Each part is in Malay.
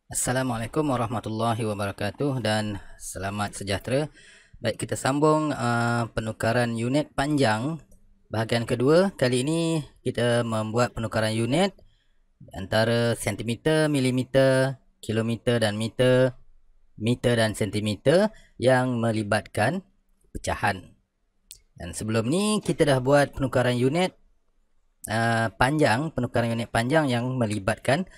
Assalamualaikum warahmatullahi wabarakatuh dan selamat sejahtera. Baik, kita sambung penukaran unit panjang bahagian kedua. Kali ini kita membuat penukaran unit antara sentimeter, milimeter, kilometer dan meter, meter dan sentimeter yang melibatkan pecahan. Dan sebelum ni kita dah buat penukaran unit penukaran unit panjang yang melibatkan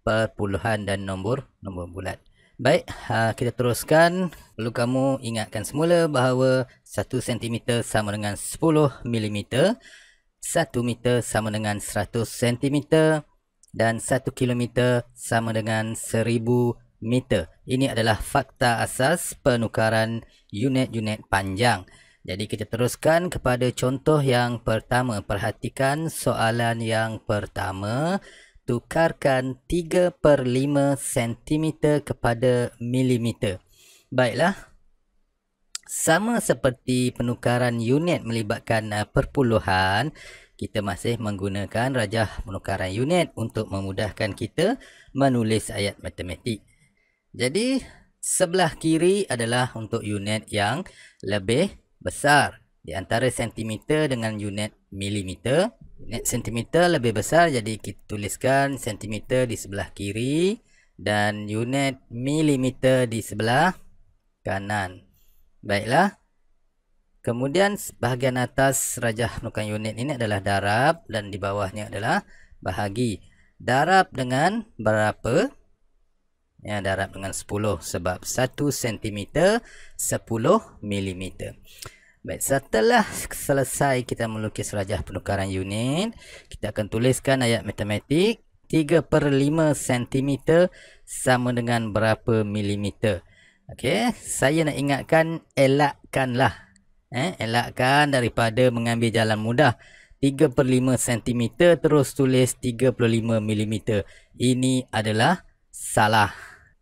perpuluhan dan nombor bulat. Baik, kita teruskan. Perlu kamu ingatkan semula bahawa 1 cm sama dengan 10 mm, 1 meter sama dengan 100 cm dan 1 km sama dengan 1000 meter. Ini adalah fakta asas penukaran unit-unit panjang. Jadi kita teruskan kepada contoh yang pertama. Perhatikan soalan yang pertama. Tukarkan 3/5 cm kepada milimeter. Baiklah. Sama seperti penukaran unit melibatkan perpuluhan, kita masih menggunakan rajah penukaran unit untuk memudahkan kita menulis ayat matematik. Jadi, sebelah kiri adalah untuk unit yang lebih besar. Di antara sentimeter dengan unit milimeter, unit sentimeter lebih besar, jadi kita tuliskan sentimeter di sebelah kiri dan unit milimeter di sebelah kanan. Baiklah. Kemudian bahagian atas rajah penukaran unit ini adalah darab dan di bawahnya adalah bahagi. Darab dengan berapa? Ya, darab dengan 10 sebab 1 cm 10 mm. Baik, setelah selesai kita melukis rajah penukaran unit, kita akan tuliskan ayat matematik. 3/5 cm sama dengan berapa milimeter. Okey, saya nak ingatkan, elakkanlah. Elakkan daripada mengambil jalan mudah. 3/5 cm terus tulis 35 mm. Ini adalah salah.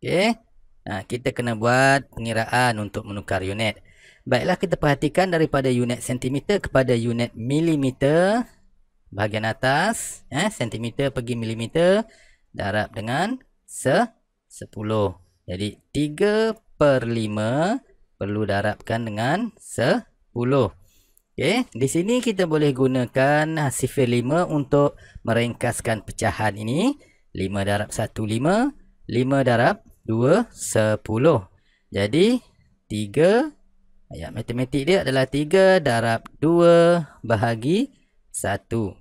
Okey. Kita kena buat pengiraan untuk menukar unit. Baiklah, kita perhatikan daripada unit sentimeter kepada unit milimeter. Bahagian atas, sentimeter pergi milimeter, darab dengan 10. Jadi 3/5 perlu darabkan dengan 10. Okey, di sini kita boleh gunakan sifar 5 untuk meringkaskan pecahan ini. 5 darab 1, 5. 5 darab 2, 10. Jadi 3, ayat matematik dia adalah 3 darab 2 bahagi 1.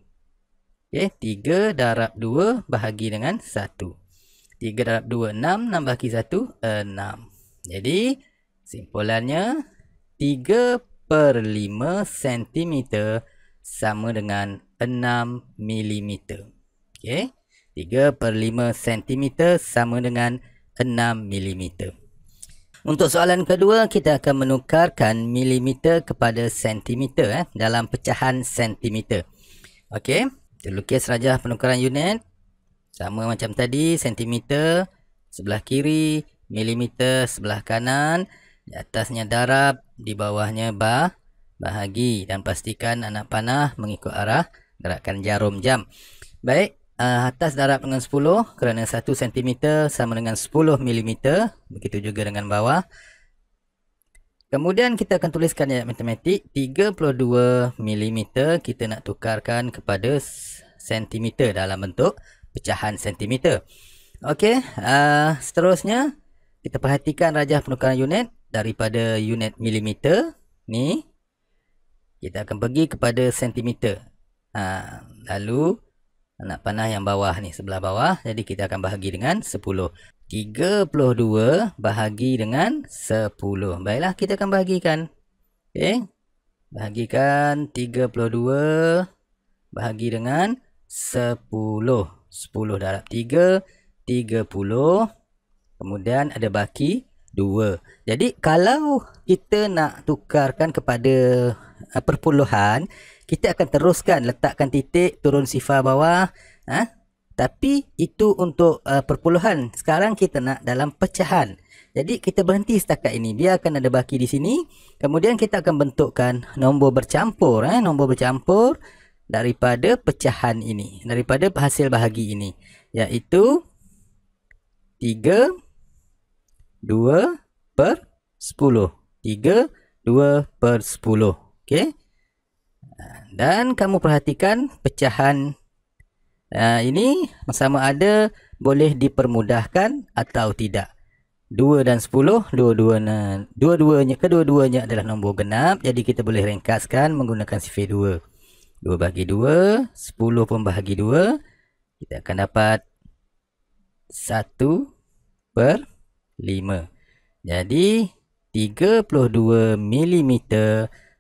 Okey, 3 darab 2 bahagi dengan 1. 3 darab 2, 6. 6 bahagi 1, 6. Jadi, simpulannya 3/5 cm sama dengan 6 mm. Okey, 3/5 cm sama dengan 6 mm. Untuk soalan kedua, kita akan menukarkan milimeter kepada sentimeter dalam pecahan sentimeter. Okey, kita lukis rajah penukaran unit. Sama macam tadi, sentimeter sebelah kiri, milimeter sebelah kanan. Di atasnya darab, di bawahnya bahagi. Dan pastikan anak panah mengikut arah gerakan jarum jam. Baik. Atas darab dengan 10 kerana 1 cm sama dengan 10 mm. Begitu juga dengan bawah. Kemudian kita akan tuliskan ayat matematik. 32 mm kita nak tukarkan kepada sentimeter dalam bentuk pecahan sentimeter. Okey, seterusnya kita perhatikan rajah penukaran unit daripada unit milimeter ni. Kita akan pergi kepada sentimeter. Lalu anak panah yang bawah ni, sebelah bawah. Jadi kita akan bahagi dengan 10. 32 bahagi dengan 10. Baiklah, kita akan bahagikan. Okey. Bahagikan 32 bahagi dengan 10. 10 darab 3, 30. Kemudian ada baki 2. Jadi kalau kita nak tukarkan kepada perpuluhan, kita akan teruskan letakkan titik, turun sifar bawah. Tapi itu untuk perpuluhan. Sekarang kita nak dalam pecahan. Jadi kita berhenti setakat ini. Dia akan ada baki di sini. Kemudian kita akan bentukkan nombor bercampur. Nombor bercampur daripada pecahan ini. Daripada hasil bahagi ini. Iaitu 3, 2 per 10. 3, 2 per 10. Okey. Dan kamu perhatikan pecahan ini sama ada boleh dipermudahkan atau tidak. 2 dan 10, kedua-duanya adalah nombor genap. Jadi kita boleh ringkaskan menggunakan sifar 2. 2 bahagi 2, 10 pun bahagi 2. Kita akan dapat 1 per 5. Jadi 32 mm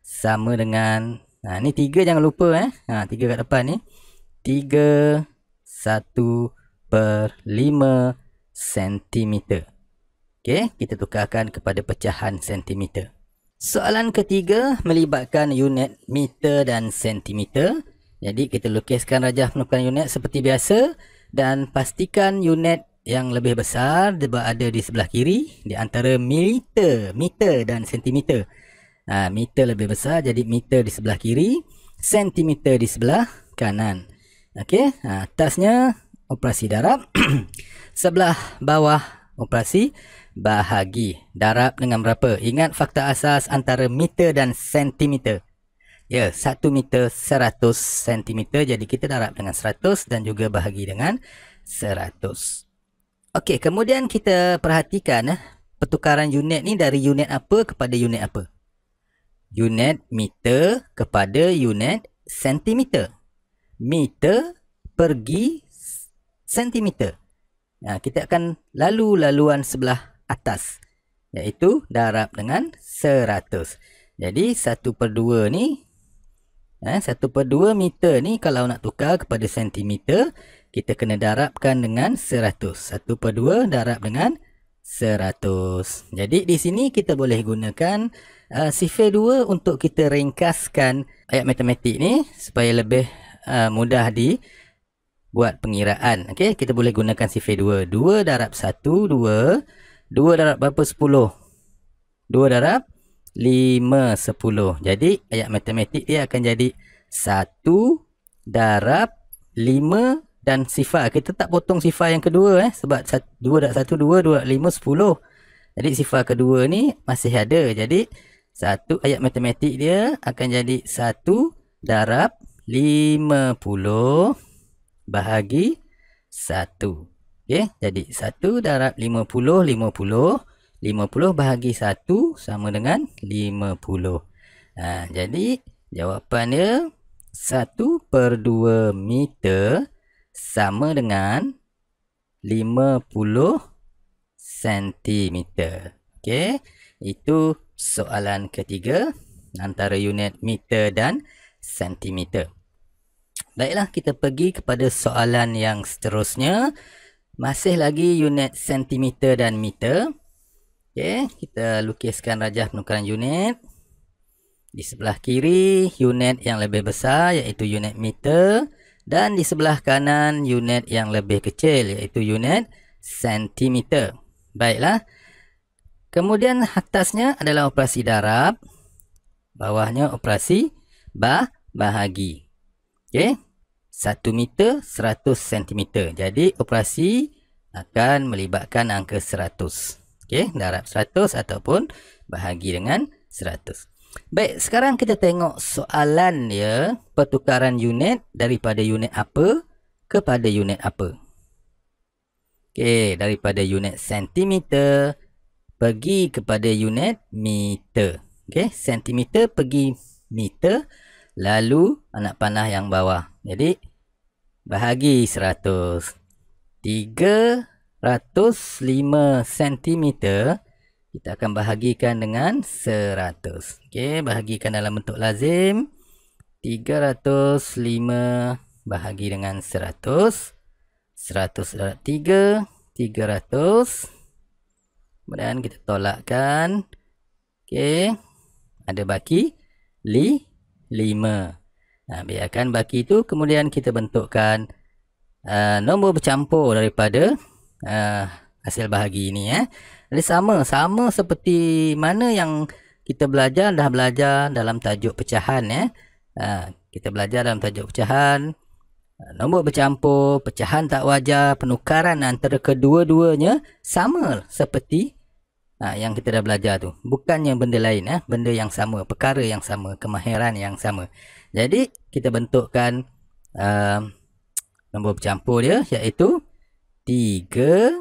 sama dengan, ni 3 jangan lupa 3 kat depan ni. 3, 1 per 5 cm. Okey, kita tukarkan kepada pecahan sentimeter. Soalan ketiga melibatkan unit meter dan sentimeter. Jadi kita lukiskan rajah penukaran unit seperti biasa dan pastikan unit yang lebih besar berada di sebelah kiri di antara meter dan sentimeter. Meter lebih besar, jadi meter di sebelah kiri, sentimeter di sebelah kanan. Okey, atasnya operasi darab, sebelah bawah operasi bahagi. Darab dengan berapa? Ingat fakta asas antara meter dan sentimeter. Ya, 1 meter 100 sentimeter. Jadi kita darab dengan 100 dan juga bahagi dengan 100. Okey, kemudian kita perhatikan pertukaran unit ni dari unit apa kepada unit apa? Unit meter kepada unit sentimeter. Meter pergi sentimeter. Kita akan laluan sebelah atas, iaitu darab dengan 100. Jadi 1/2 ni, 1/2 meter ni kalau nak tukar kepada sentimeter, kita kena darabkan dengan 100. 1/2 darab dengan 100. Jadi di sini kita boleh gunakan sifar 2 untuk kita ringkaskan ayat matematik ni supaya lebih mudah buat pengiraan. Okey, kita boleh gunakan sifar 2. 2 darab 1, 2. 2 darab berapa? 10. 2 darab 5, 10. Jadi ayat matematik dia akan jadi 1 darab 5 dan sifar. Kita tak potong sifar yang kedua sebab 2 darab 1, 2, 2 darab 5, 10. Jadi sifar kedua ni masih ada. Jadi ayat matematik dia akan jadi 1 darab 50 bahagi 1. Okey, jadi 1 darab 50, 50. 50 bahagi 1 sama dengan 50. Jadi jawapannya 1/2 meter sama dengan 50 cm. Okey, itu soalan ketiga antara unit meter dan sentimeter. Baiklah, kita pergi kepada soalan yang seterusnya. Masih lagi unit sentimeter dan meter. Okey, kita lukiskan rajah penukaran unit. Di sebelah kiri unit yang lebih besar iaitu unit meter dan di sebelah kanan unit yang lebih kecil iaitu unit sentimeter. Baiklah. Kemudian atasnya adalah operasi darab, bawahnya operasi bahagi. Okey. 1 meter 100 cm. Jadi operasi akan melibatkan angka 100. Okey, darab 100 ataupun bahagi dengan 100. Baik, sekarang kita tengok soalan dia, pertukaran unit daripada unit apa kepada unit apa. Okey, daripada unit sentimeter pergi kepada unit meter. Okey, sentimeter pergi meter, lalu anak panah yang bawah. Jadi bahagi 100. 305 cm kita akan bahagikan dengan 100. Okey, bahagikan dalam bentuk lazim. 305 bahagi dengan 100. 100 darab 3, 300. Kemudian kita tolakkan. Okey, ada baki 5. Biarkan baki itu, kemudian kita bentukkan nombor bercampur daripada hasil bahagi ini. Jadi sama seperti mana yang kita dah belajar dalam tajuk pecahan. Kita belajar dalam tajuk pecahan. Nombor bercampur, pecahan tak wajar, penukaran antara kedua-duanya sama seperti yang kita dah belajar tu. Bukannya benda lain, benda yang sama, perkara yang sama, kemahiran yang sama. Jadi kita bentukkan nombor bercampur dia, iaitu 3,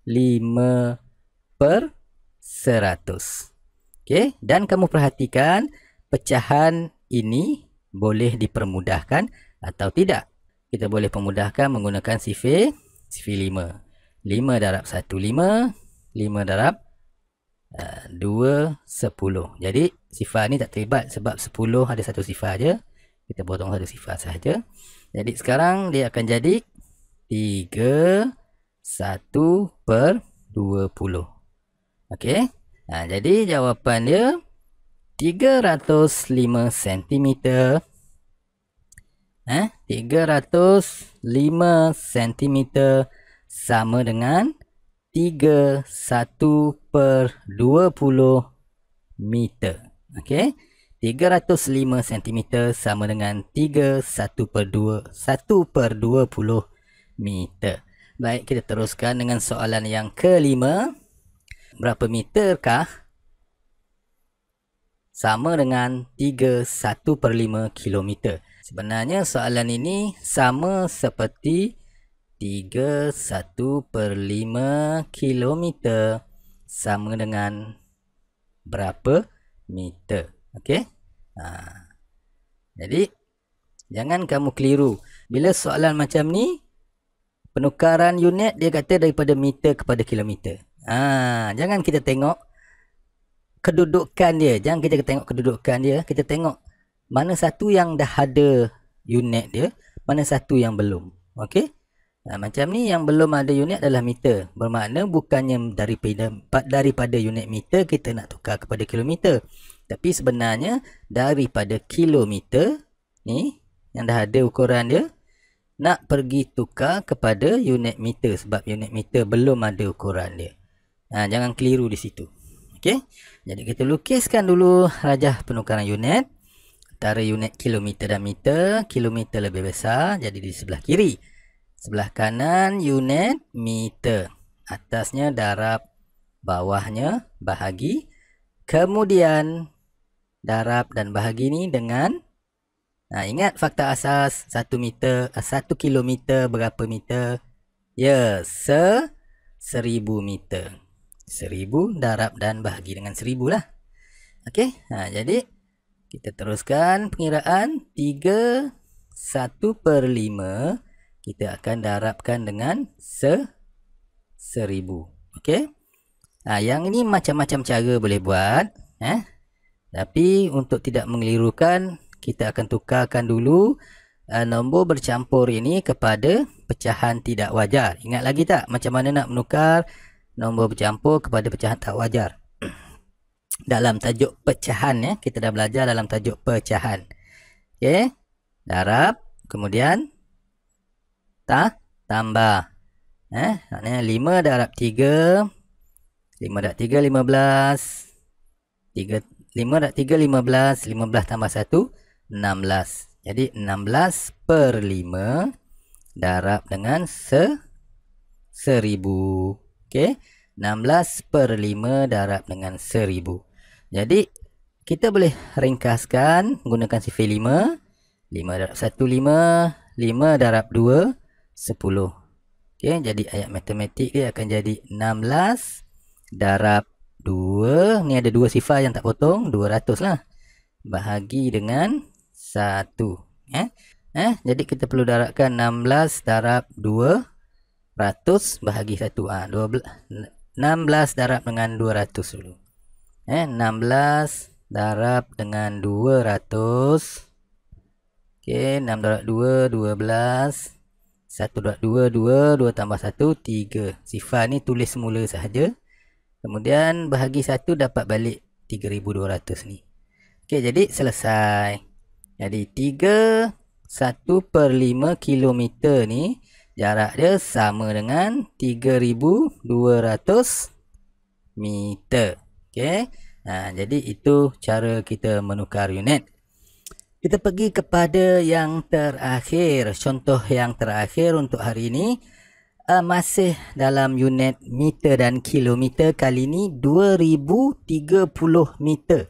5 per 100. Okey, dan kamu perhatikan pecahan ini boleh dipermudahkan atau tidak. Kita boleh permudahkan menggunakan sifir 5. 5 darab 1, 5. 5 darab 2, 10. Jadi sifar ni tak terlibat sebab 10 ada satu sifar je. Kita potong satu sifar sahaja. Jadi sekarang dia akan jadi 3, 1 per 20. Okey. Jadi jawapan dia 305 cm. 305 cm sama dengan 31 per 20 meter. Okey. 305 cm sama dengan 1 per 20 meter. Baik, kita teruskan dengan soalan yang kelima. Berapa meterkah sama dengan 1 per 5 kilometer? Sebenarnya soalan ini sama seperti 1 per 5 kilometer sama dengan berapa meter. Okey. Jadi jangan kamu keliru. Bila soalan macam ni, penukaran unit dia kata daripada meter kepada kilometer. Jangan kita tengok kedudukan dia. Jangan kita tengok kedudukan dia. Kita tengok mana satu yang dah ada unit dia, mana satu yang belum. Okey. Macam ni yang belum ada unit adalah meter. Bermakna bukannya daripada unit meter kita nak tukar kepada kilometer. Tapi sebenarnya daripada kilometer ni yang dah ada ukuran dia, nak pergi tukar kepada unit meter sebab unit meter belum ada ukuran dia. Jangan keliru di situ. Okey. Jadi kita lukiskan dulu rajah penukaran unit antara unit kilometer dan meter. Kilometer lebih besar, jadi di sebelah kiri. Sebelah kanan unit meter. Atasnya darab, bawahnya bahagi. Kemudian darab dan bahagi ni dengan ingat fakta asas 1 kilometer berapa meter? Ya, 1000 meter. 1000 darab dan bahagi dengan 1000 lah. Okey. Jadi kita teruskan pengiraan 3 1 per 5 kita akan darabkan dengan 1000. Okey. Yang ini macam-macam cara boleh buat. Tapi untuk tidak mengelirukan, kita akan tukarkan dulu nombor bercampur ini kepada pecahan tidak wajar. Ingat lagi tak macam mana nak menukar nombor bercampur kepada pecahan tak wajar? Dalam tajuk pecahan, kita dah belajar dalam tajuk pecahan. Okey. Darab, kemudian tambah. Maknanya 5 darab 3. 5 darab 3, 15. 5 darab 3, 15. 15 tambah 1, 16. Jadi 16 per 5 darab dengan 1000. Okey. 16 per 5 darab dengan 1000. Jadi kita boleh ringkaskan menggunakan sifir 5. 5 darab 1, 5. 5 darab 2, 10. Okey, jadi ayat matematik dia akan jadi 16 darab 2. Ni ada 2 sifar yang tak potong, 200 lah. Bahagi dengan 1. Jadi kita perlu darabkan 16 darab 200 bahagi 1. 16 darab dengan 200 dulu. 16 darab dengan 200. Okey, 6 darab 2, 12. 1 darab 2, 2. 2 tambah 1, 3. Sifar ni tulis semula sahaja. Kemudian bahagi 1 dapat balik 3200 ni. Okey, jadi selesai. Jadi 3 1 per 5 kilometer ni jarak dia sama dengan 3200 meter. Okey. Jadi itu cara kita menukar unit. Kita pergi kepada yang terakhir. Contoh yang terakhir untuk hari ini masih dalam unit meter dan kilometer. Kali ini 2030 meter.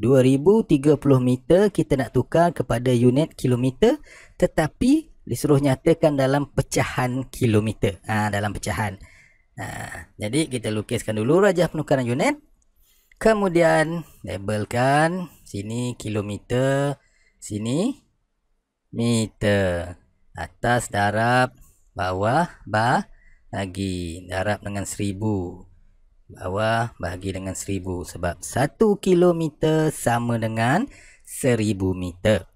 2030 meter kita nak tukar kepada unit kilometer, tetapi disuruh nyatakan dalam pecahan kilometer. Dalam pecahan. Jadi kita lukiskan dulu rajah penukaran unit. Kemudian labelkan sini kilometer, sini meter. Atas darab, bawah bahagi. Darab dengan 1000. Bawah bahagi dengan 1000. Sebab 1 kilometer sama dengan 1000 meter.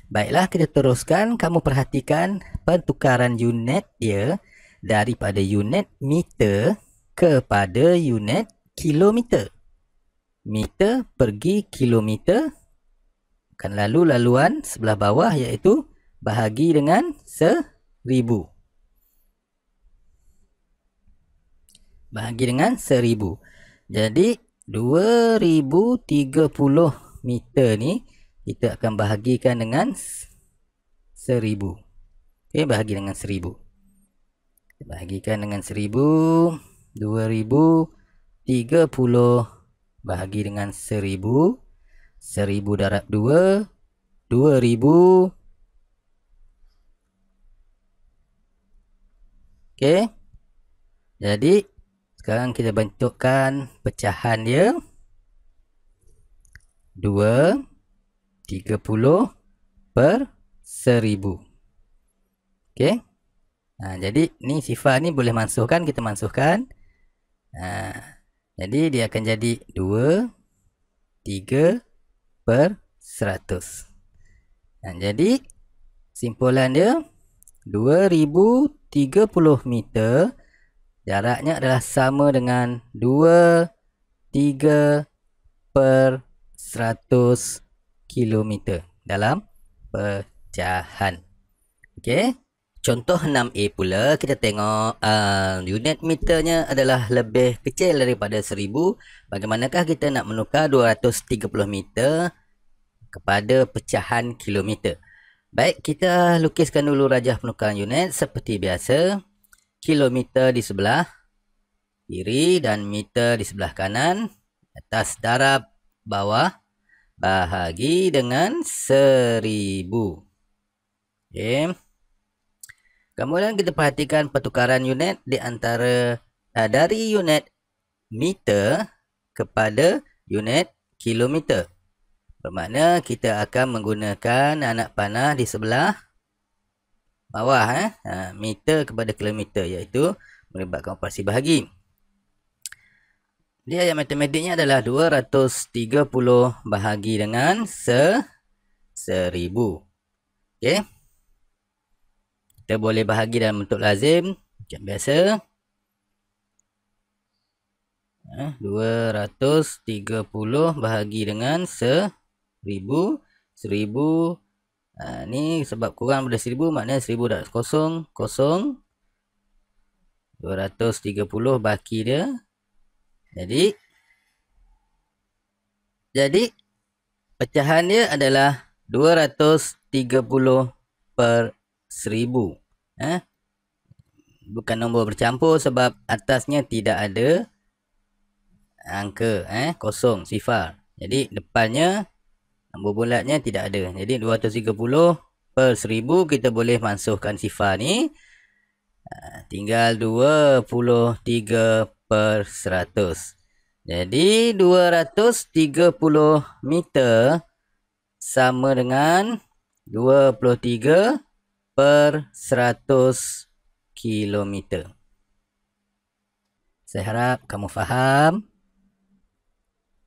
Baiklah, kita teruskan. Kamu perhatikan pertukaran unit dia daripada unit meter kepada unit kilometer. Meter pergi kilometer, akan lalu laluan sebelah bawah iaitu bahagi dengan 1000. Bahagi dengan 1000. Jadi 2030 meter ni kita akan bahagikan dengan 1000. Okey, bahagi dengan 1000. Bahagikan dengan 1000. 2030 bahagi dengan 1000. 1000 darab 2. 2000. Okey. Jadi sekarang kita bentukkan pecahan dia. 230 per 1000. Okey. Jadi ni sifar ni boleh mansuhkan, kita mansuhkan. Jadi dia akan jadi 2, 3 per 100. Jadi simpulan dia 2030 meter jaraknya adalah sama dengan 2, 3 per 100 kilometer dalam pecahan. Okey. Contoh 6A pula, kita tengok unit meternya adalah lebih kecil daripada 1000. Bagaimanakah kita nak menukar 230 meter kepada pecahan kilometer? Baik, kita lukiskan dulu rajah penukaran unit seperti biasa. Kilometer di sebelah kiri dan meter di sebelah kanan. Atas darab bawah bahagi dengan 1000. Okey. Kemudian kita perhatikan pertukaran unit di antara dari unit meter kepada unit kilometer. Bermakna kita akan menggunakan anak panah di sebelah bawah, meter kepada kilometer, iaitu melibatkan operasi bahagi. Dia ayat matematiknya adalah 230 bahagi dengan 1000. Okey. Kita boleh bahagi dalam bentuk lazim macam biasa. 230 bahagi dengan 1000. 1000 ni sebab kurang daripada 1000, maknanya 1000 darab kosong, kosong. 230 baki dia. Jadi pecahan dia adalah 230 per 1000. Bukan nombor bercampur sebab atasnya tidak ada angka, kosong, sifar. Jadi depannya nombor bulatnya tidak ada. Jadi 230 per 1000 kita boleh mansuhkan sifar ni. Tinggal 23 per 100. Jadi 230 meter sama dengan 23 per 100 kilometer. Saya harap kamu faham.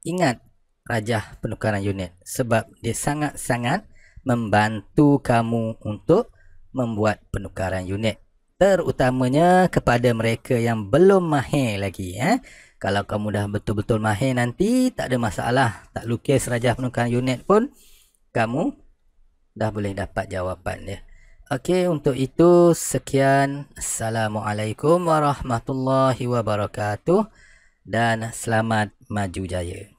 Ingat rajah penukaran unit sebab dia sangat-sangat membantu kamu untuk membuat penukaran unit. Terutamanya kepada mereka yang belum mahir lagi. Kalau kamu dah betul-betul mahir nanti, tak ada masalah. Tak lukis rajah penukaran unit pun, kamu dah boleh dapat jawapan dia. Okey, untuk itu sekian. Assalamualaikum warahmatullahi wabarakatuh dan selamat maju jaya.